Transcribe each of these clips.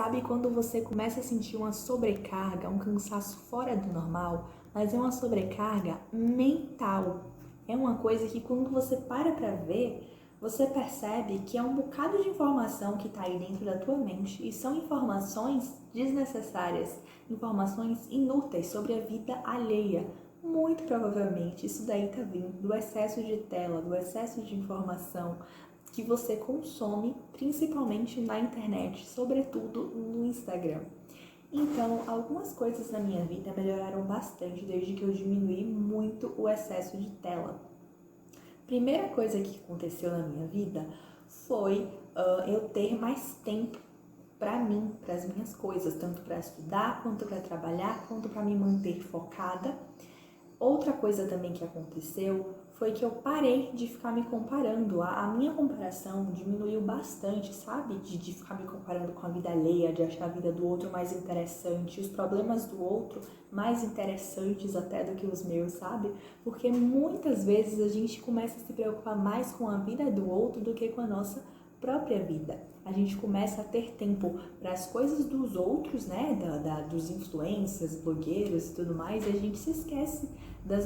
Sabe quando você começa a sentir uma sobrecarga, um cansaço fora do normal, mas é uma sobrecarga mental. É uma coisa que quando você para pra ver, você percebe que é um bocado de informação que tá aí dentro da tua mente e são informações desnecessárias, informações inúteis sobre a vida alheia. Muito provavelmente isso daí tá vindo do excesso de tela, do excesso de informação que você consome, principalmente na internet, sobretudo no Instagram. Então, algumas coisas na minha vida melhoraram bastante desde que eu diminuí muito o excesso de tela. Primeira coisa que aconteceu na minha vida foi eu ter mais tempo para mim, para as minhas coisas, tanto para estudar, quanto para trabalhar, quanto para me manter focada. Outra coisa também que aconteceu foi que eu parei de ficar me comparando. A minha comparação diminuiu bastante, sabe? De ficar me comparando com a vida alheia, de achar a vida do outro mais interessante, os problemas do outro mais interessantes até do que os meus, sabe? Porque muitas vezes a gente começa a se preocupar mais com a vida do outro do que com a nossa própria vida. A gente começa a ter tempo para as coisas dos outros, né, dos influencers, blogueiros e tudo mais, e a gente se esquece da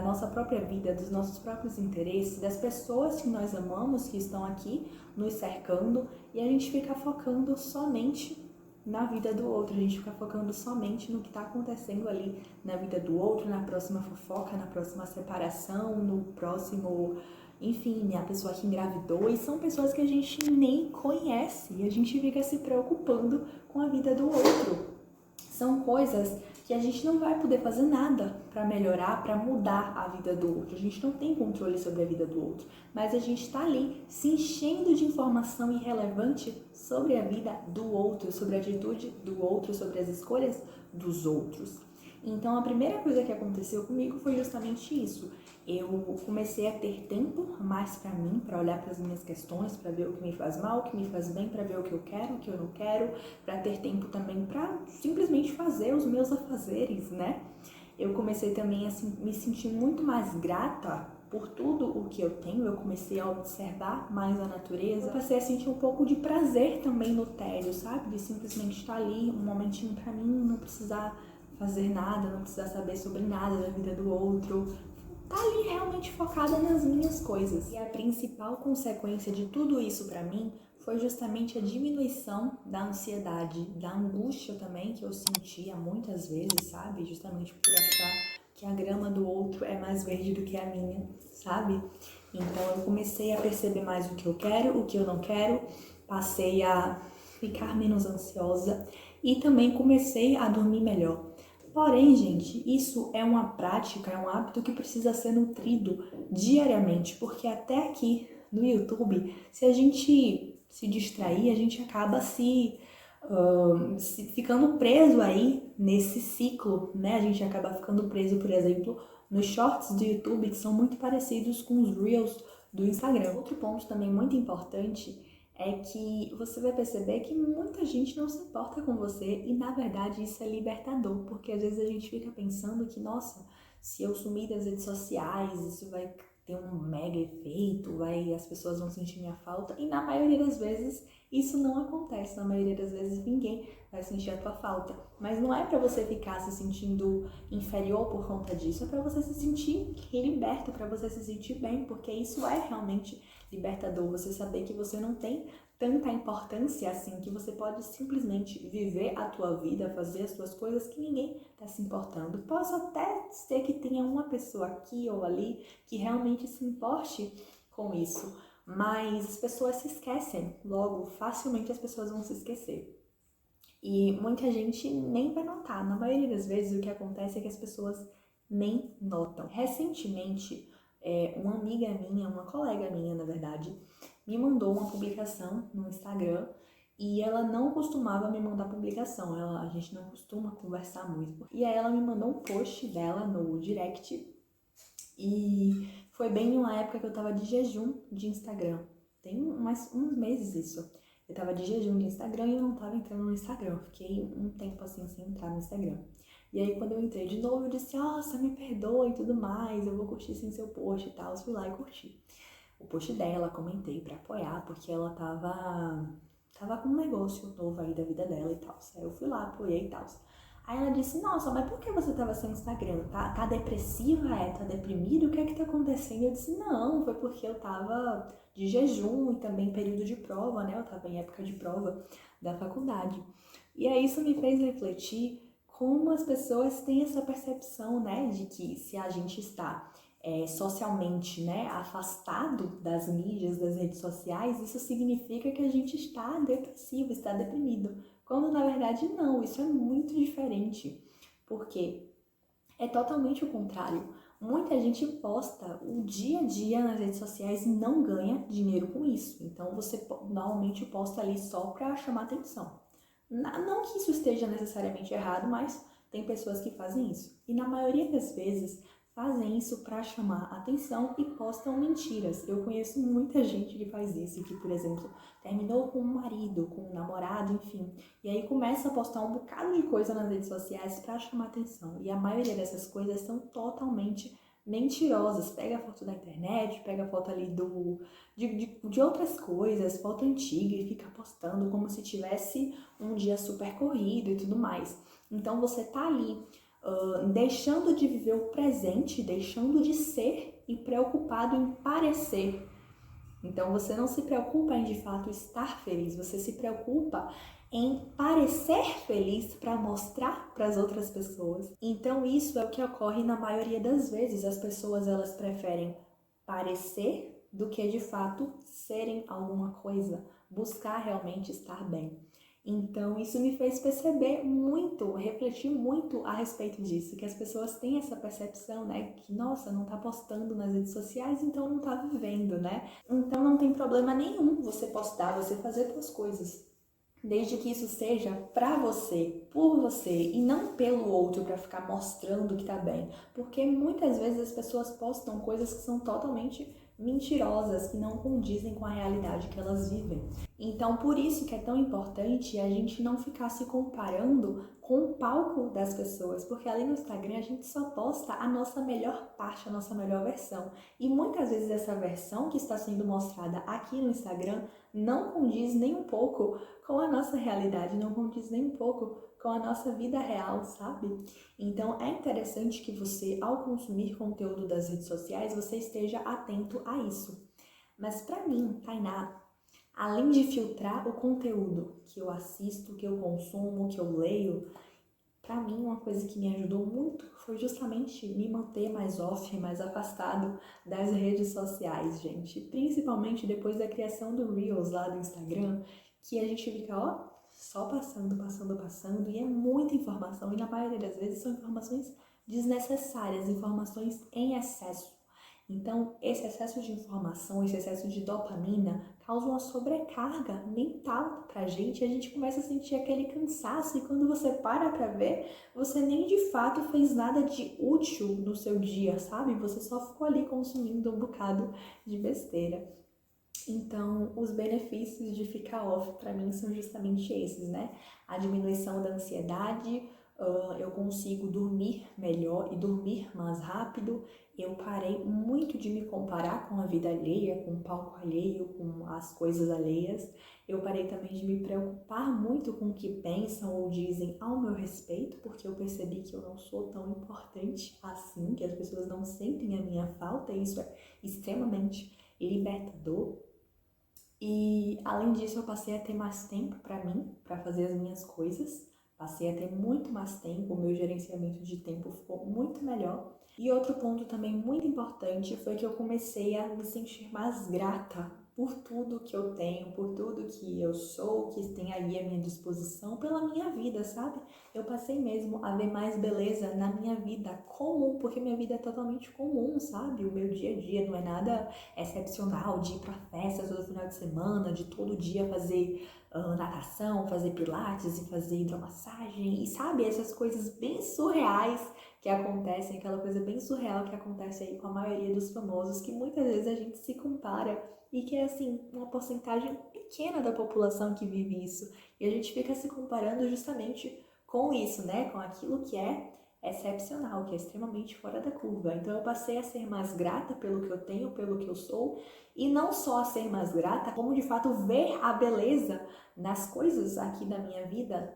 nossa própria vida, dos nossos próprios interesses, das pessoas que nós amamos, que estão aqui nos cercando, e a gente fica focando somente na vida do outro, a gente fica focando somente no que está acontecendo ali na vida do outro, na próxima fofoca, na próxima separação, no próximo, enfim, a pessoa que engravidou, e são pessoas que a gente nem conhece, e a gente fica se preocupando com a vida do outro. São coisas que a gente não vai poder fazer nada para melhorar, para mudar a vida do outro. A gente não tem controle sobre a vida do outro, mas a gente está ali se enchendo de informação irrelevante sobre a vida do outro, sobre a atitude do outro, sobre as escolhas dos outros. Então, a primeira coisa que aconteceu comigo foi justamente isso. Eu comecei a ter tempo mais para mim, para olhar para as minhas questões, para ver o que me faz mal, o que me faz bem, para ver o que eu quero, o que eu não quero, para ter tempo também para simplesmente fazer os meus afazeres, né? Eu comecei também a me sentir muito mais grata por tudo o que eu tenho. Eu comecei a observar mais a natureza. Eu passei a sentir um pouco de prazer também no tédio, sabe? De simplesmente estar ali, um momentinho para mim, não precisar fazer nada, não precisar saber sobre nada da vida do outro. Tá ali realmente focada nas minhas coisas. E a principal consequência de tudo isso pra mim foi justamente a diminuição da ansiedade, da angústia também que eu sentia muitas vezes, sabe? Justamente por achar que a grama do outro é mais verde do que a minha, sabe? Então eu comecei a perceber mais o que eu quero, o que eu não quero, passei a ficar menos ansiosa e também comecei a dormir melhor. Porém, gente, isso é uma prática, é um hábito que precisa ser nutrido diariamente, porque até aqui no YouTube, se a gente se distrair, a gente acaba se ficando preso aí nesse ciclo, né? A gente acaba ficando preso, por exemplo, nos shorts do YouTube, que são muito parecidos com os Reels do Instagram. Outro ponto também muito importante é que você vai perceber que muita gente não se importa com você e, na verdade, isso é libertador, porque às vezes a gente fica pensando que, nossa, se eu sumir das redes sociais, isso vai ter um mega efeito, as pessoas vão sentir minha falta, e na maioria das vezes isso não acontece, na maioria das vezes ninguém vai sentir a tua falta, mas não é pra você ficar se sentindo inferior por conta disso, é pra você se sentir liberto, pra você se sentir bem, porque isso é realmente libertador, você saber que você não tem tanta importância assim, que você pode simplesmente viver a tua vida, fazer as tuas coisas que ninguém está se importando. Posso até ser que tenha uma pessoa aqui ou ali que realmente se importe com isso, mas as pessoas se esquecem, logo, facilmente as pessoas vão se esquecer. E muita gente nem vai notar, na maioria das vezes o que acontece é que as pessoas nem notam. Recentemente, uma amiga minha, uma colega minha, na verdade, me mandou uma publicação no Instagram e ela não costumava me mandar publicação, a gente não costuma conversar muito. E aí ela me mandou um post dela no direct e foi bem uma época que eu tava de jejum de Instagram. Tem uns meses isso. Eu tava de jejum de Instagram e eu não tava entrando no Instagram. Eu fiquei um tempo assim sem entrar no Instagram. E aí quando eu entrei de novo, eu disse, nossa, me perdoa e tudo mais, eu vou curtir sim seu post e tal. Eu fui lá e curti o post dela, comentei pra apoiar, porque ela tava tava com um negócio novo aí da vida dela e tal. Aí eu fui lá, apoiei e tal. Aí ela disse, nossa, mas por que você tava sem Instagram? Tá depressiva? Tá deprimido? O que é que tá acontecendo? Eu disse, não, foi porque eu tava de jejum e também período de prova, né? Eu tava em época de prova da faculdade. E aí isso me fez refletir como as pessoas têm essa percepção, né, de que se a gente está socialmente, né, afastado das mídias, das redes sociais, isso significa que a gente está depressivo, está deprimido. Quando na verdade não, isso é muito diferente, porque é totalmente o contrário. Muita gente posta o dia a dia nas redes sociais e não ganha dinheiro com isso. Então você normalmente posta ali só para chamar atenção. Não que isso esteja necessariamente errado, mas tem pessoas que fazem isso. E na maioria das vezes fazem isso para chamar atenção e postam mentiras. Eu conheço muita gente que faz isso, que, por exemplo, terminou com um marido, com um namorado, enfim. E aí começa a postar um bocado de coisa nas redes sociais para chamar atenção. E a maioria dessas coisas são totalmente mentirosas. Pega a foto da internet, pega a foto ali de outras coisas, foto antiga e fica postando como se tivesse um dia super corrido e tudo mais. Então você tá ali deixando de viver o presente, deixando de ser e preocupado em parecer. Então você não se preocupa em de fato estar feliz, você se preocupa em parecer feliz para mostrar para as outras pessoas. Então isso é o que ocorre na maioria das vezes. As pessoas elas preferem parecer do que de fato serem alguma coisa, buscar realmente estar bem. Então, isso me fez perceber muito, refletir muito a respeito disso, que as pessoas têm essa percepção, né, que, nossa, não tá postando nas redes sociais, então não tá vivendo, né? Então, não tem problema nenhum você postar, você fazer suas coisas, desde que isso seja pra você, por você, e não pelo outro para ficar mostrando que tá bem. Porque muitas vezes as pessoas postam coisas que são totalmente mentirosas, que não condizem com a realidade que elas vivem. Então, por isso que é tão importante a gente não ficar se comparando com o palco das pessoas, porque ali no Instagram a gente só posta a nossa melhor parte, a nossa melhor versão. E muitas vezes essa versão que está sendo mostrada aqui no Instagram não condiz nem um pouco com a nossa realidade, não condiz nem um pouco com a nossa vida real, sabe? Então é interessante que você, ao consumir conteúdo das redes sociais, você esteja atento a isso. Mas para mim, Tainá, além de filtrar o conteúdo que eu assisto, que eu consumo, que eu leio, para mim uma coisa que me ajudou muito foi justamente me manter mais off, mais afastado das redes sociais, gente. Principalmente depois da criação do Reels lá do Instagram, que a gente fica, ó, só passando, passando, passando, e é muita informação, e na maioria das vezes são informações desnecessárias, informações em excesso. Então, esse excesso de informação, esse excesso de dopamina causa uma sobrecarga mental pra gente, e a gente começa a sentir aquele cansaço, e quando você para pra ver, você nem de fato fez nada de útil no seu dia, sabe? Você só ficou ali consumindo um bocado de besteira. Então, os benefícios de ficar off para mim são justamente esses, né? A diminuição da ansiedade, eu consigo dormir melhor e dormir mais rápido. Eu parei muito de me comparar com a vida alheia, com o palco alheio, com as coisas alheias. Eu parei também de me preocupar muito com o que pensam ou dizem ao meu respeito, porque eu percebi que eu não sou tão importante assim, que as pessoas não sentem a minha falta, e isso é extremamente libertador. E além disso, eu passei a ter mais tempo para mim, para fazer as minhas coisas. Passei a ter muito mais tempo, o meu gerenciamento de tempo ficou muito melhor. E outro ponto também muito importante foi que eu comecei a me sentir mais grata por tudo que eu tenho, por tudo que eu sou, que tem aí à minha disposição, pela minha vida, sabe? Eu passei mesmo a ver mais beleza na minha vida comum, porque minha vida é totalmente comum, sabe? O meu dia a dia não é nada excepcional de ir pra festa todo final de semana, de todo dia fazer natação, fazer pilates e fazer hidromassagem, e sabe, essas coisas bem surreais que acontecem, aquela coisa bem surreal que acontece aí com a maioria dos famosos, que muitas vezes a gente se compara e que é assim, uma porcentagem pequena da população que vive isso, e a gente fica se comparando justamente com isso, né, com aquilo que é excepcional, que é extremamente fora da curva. Então eu passei a ser mais grata pelo que eu tenho, pelo que eu sou, e não só a ser mais grata, como de fato ver a beleza nas coisas aqui da minha vida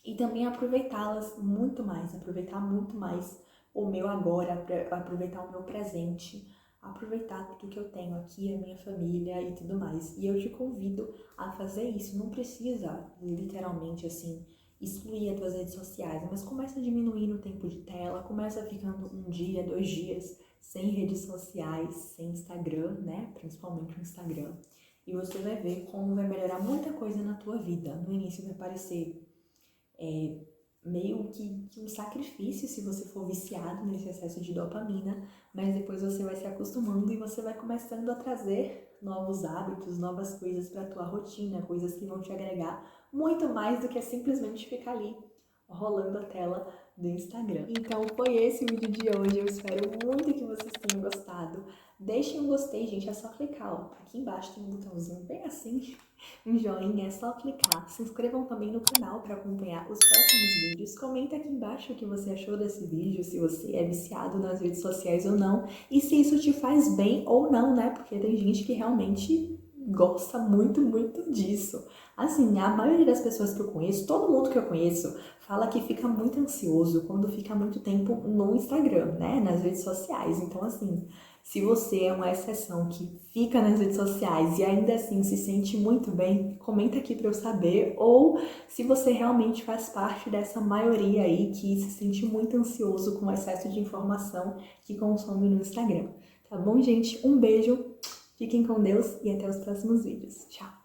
e também aproveitá-las muito mais, aproveitar muito mais o meu agora, aproveitar o meu presente, aproveitar tudo que eu tenho aqui, a minha família e tudo mais. E eu te convido a fazer isso. Não precisa, literalmente, assim, excluir as tuas redes sociais, mas começa a diminuir o tempo de tela, começa ficando 1 dia, 2 dias sem redes sociais, sem Instagram, né? Principalmente o Instagram. E você vai ver como vai melhorar muita coisa na tua vida. No início vai parecer meio que um sacrifício se você for viciado nesse excesso de dopamina, mas depois você vai se acostumando e você vai começando a trazer novos hábitos, novas coisas para a tua rotina, coisas que vão te agregar muito mais do que simplesmente ficar ali rolando a tela do Instagram. Então foi esse o vídeo de hoje, eu espero muito que vocês tenham gostado. Deixem um gostei, gente, é só clicar, ó. Aqui embaixo tem um botãozinho bem assim, um joinha, é só clicar. Se inscrevam também no canal para acompanhar os próximos vídeos. Comenta aqui embaixo o que você achou desse vídeo, se você é viciado nas redes sociais ou não, e se isso te faz bem ou não, né? Porque tem gente que realmente gosta muito, muito disso. Assim, a maioria das pessoas que eu conheço, todo mundo que eu conheço, fala que fica muito ansioso quando fica muito tempo no Instagram, né? Nas redes sociais. Então, assim, se você é uma exceção que fica nas redes sociais e ainda assim se sente muito bem, comenta aqui para eu saber. Ou se você realmente faz parte dessa maioria aí que se sente muito ansioso com o excesso de informação que consome no Instagram. Tá bom, gente? Um beijo, fiquem com Deus e até os próximos vídeos. Tchau!